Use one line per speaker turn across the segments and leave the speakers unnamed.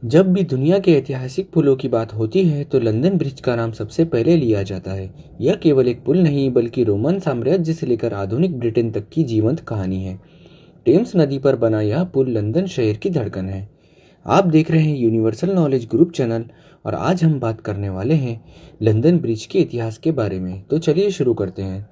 जब भी दुनिया के ऐतिहासिक पुलों की बात होती है तो लंदन ब्रिज का नाम सबसे पहले लिया जाता है। यह केवल एक पुल नहीं बल्कि रोमन साम्राज्य से लेकर आधुनिक ब्रिटेन तक की जीवंत कहानी है। टेम्स नदी पर बना यह पुल लंदन शहर की धड़कन है। आप देख रहे हैं यूनिवर्सल नॉलेज ग्रुप चैनल और आज हम बात करने वाले हैं लंदन ब्रिज के इतिहास के बारे में। तो चलिए शुरू करते हैं।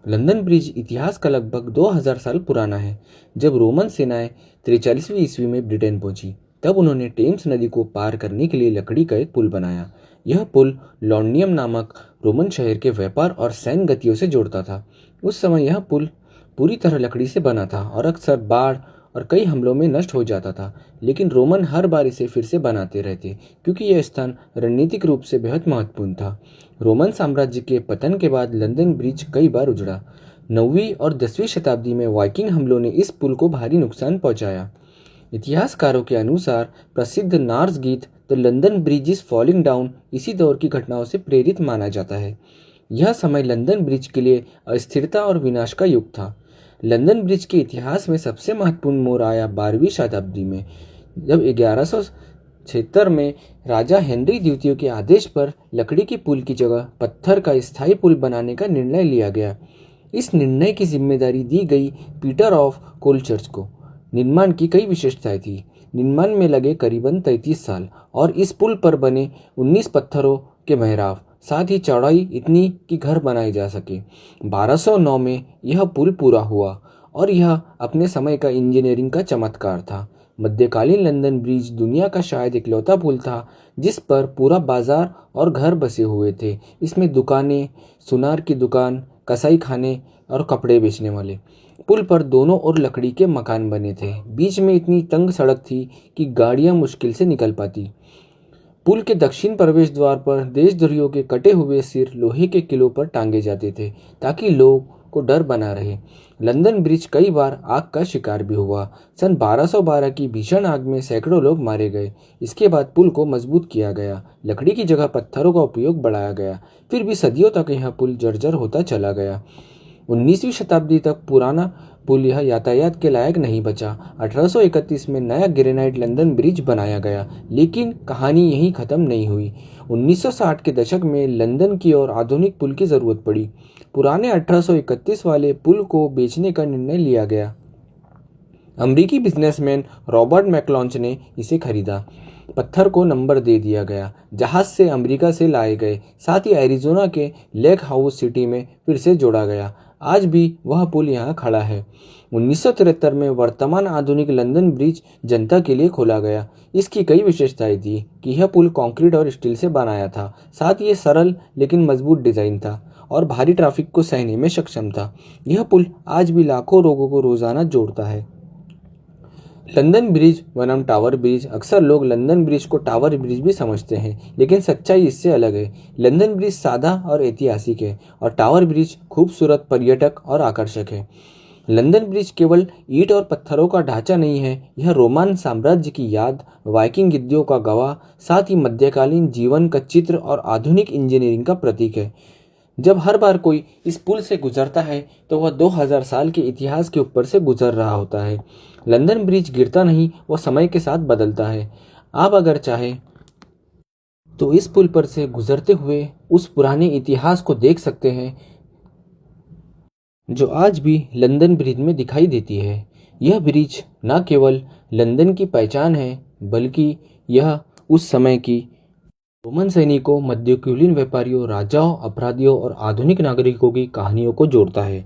लंदन ब्रिज इतिहास का लगभग 2000 साल पुराना है। जब रोमन सेनाएं 43वीं ईस्वी में ब्रिटेन पहुंची तब उन्होंने टेम्स नदी को पार करने के लिए लकड़ी का एक पुल बनाया। यह पुल लॉन्डियम नामक रोमन शहर के व्यापार और सैन्य गतियों से जोड़ता था। उस समय यह पुल पूरी तरह लकड़ी से बना था और अक्सर बाढ़ और कई हमलों में नष्ट हो जाता था, लेकिन रोमन हर बार इसे फिर से बनाते रहते क्योंकि यह स्थान रणनीतिक रूप से बेहद महत्वपूर्ण था। रोमन साम्राज्य के पतन के बाद लंदन ब्रिज कई बार उजड़ा। 9वीं और 10वीं शताब्दी में वाइकिंग हमलों ने इस पुल को भारी नुकसान पहुंचाया। इतिहासकारों के अनुसार प्रसिद्ध नॉर्स गीत the London bridge is falling down इसी दौर की घटनाओं से प्रेरित माना जाता है। यह समय लंदन ब्रिज के लिए अस्थिरता और विनाश का युग था। लंदन ब्रिज के इतिहास में सबसे महत्वपूर्ण मोड़ आया 12वीं शताब्दी में, जब 1176 में राजा हेनरी द्वितीय के आदेश पर लकड़ी के पुल की जगह पत्थर का स्थायी पुल बनाने का निर्णय लिया गया। इस निर्णय की जिम्मेदारी दी गई पीटर ऑफ कोलचर्च को। निर्माण की कई विशेषताएं थी। निर्माण में लगे करीबन 33 साल और इस पुल पर बने 19 पत्थरों के मेहराब, साथ ही चौड़ाई इतनी कि घर बनाए जा सके। 1209 में यह पुल पूरा हुआ और यह अपने समय का इंजीनियरिंग का चमत्कार था। मध्यकालीन लंदन ब्रिज दुनिया का शायद इकलौता पुल था जिस पर पूरा बाजार और घर बसे हुए थे। इसमें दुकानें, सुनार की दुकान, कसाई खाने और कपड़े बेचने वाले। पुल पर दोनों ओर लकड़ी के मकान बने थे। बीच में इतनी तंग सड़क थी कि गाड़ियां मुश्किल से निकल पाती। पुल के दक्षिण प्रवेश द्वार पर देशद्रोहियों के कटे हुए सिर लोहे के किलों पर टांगे जाते थे ताकि लोग को डर बना रहे। लंदन ब्रिज कई बार आग का शिकार भी हुआ। सन 1212 की भीषण आग में सैकड़ों लोग मारे गए। इसके बाद पुल को मजबूत किया गया, लकड़ी की जगह पत्थरों का उपयोग बढ़ाया गया। फिर भी सदियों तक यह पुल जर्जर होता चला गया। 19वीं शताब्दी तक पुराना पुल यह यातायात के लायक नहीं बचा। 1831 में नया ग्रेनाइट लंदन ब्रिज बनाया गया, लेकिन कहानी यहीं खत्म नहीं हुई। 1960 के दशक में लंदन की और आधुनिक पुल की जरूरत पड़ी। पुराने 1831 वाले पुल को बेचने का निर्णय लिया गया। अमेरिकी बिजनेसमैन रॉबर्ट मैकलॉन्च ने इसे खरीदा। पत्थर को नंबर दे दिया गया। जहाज से अमेरिका से लाए गए, साथ ही एरिजोना के लेक हाउस सिटी में फिर से जोड़ा गया। आज भी वह पुल यहाँ खड़ा है। 1973 में वर्तमान आधुनिक लंदन ब्रिज जनता के लिए खोला गया। इसकी कई विशेषताएं थी कि यह पुल कंक्रीट और स्टील से बनाया था, साथ ही ये सरल लेकिन मजबूत डिजाइन था और भारी ट्रैफिक को सहने में सक्षम था। यह पुल आज भी लाखों लोगों को रोजाना जोड़ता है। लंदन ब्रिज बनाम टावर ब्रिज। अक्सर लोग लंदन ब्रिज को टावर ब्रिज भी समझते हैं, लेकिन सच्चाई इससे अलग है। लंदन ब्रिज सादा और ऐतिहासिक है और टावर ब्रिज खूबसूरत, पर्यटक और आकर्षक है। लंदन ब्रिज केवल ईंट और पत्थरों का ढांचा नहीं है, यह रोमन साम्राज्य की याद, वाइकिंग युद्धों का गवाह, साथ ही मध्यकालीन जीवन का चित्र और आधुनिक इंजीनियरिंग का प्रतीक है। जब हर बार कोई इस पुल से गुजरता है तो वह 2000 साल के इतिहास के ऊपर से गुजर रहा होता है। लंदन ब्रिज गिरता नहीं, वह समय के साथ बदलता है। आप अगर चाहें तो इस पुल पर से गुजरते हुए उस पुराने इतिहास को देख सकते हैं जो आज भी लंदन ब्रिज में दिखाई देती है। यह ब्रिज न केवल लंदन की पहचान है बल्कि यह उस समय की रोमन सैनिकों, मध्यकालीन व्यापारियों, राजाओं, अपराधियों और आधुनिक नागरिकों की कहानियों को जोड़ता है।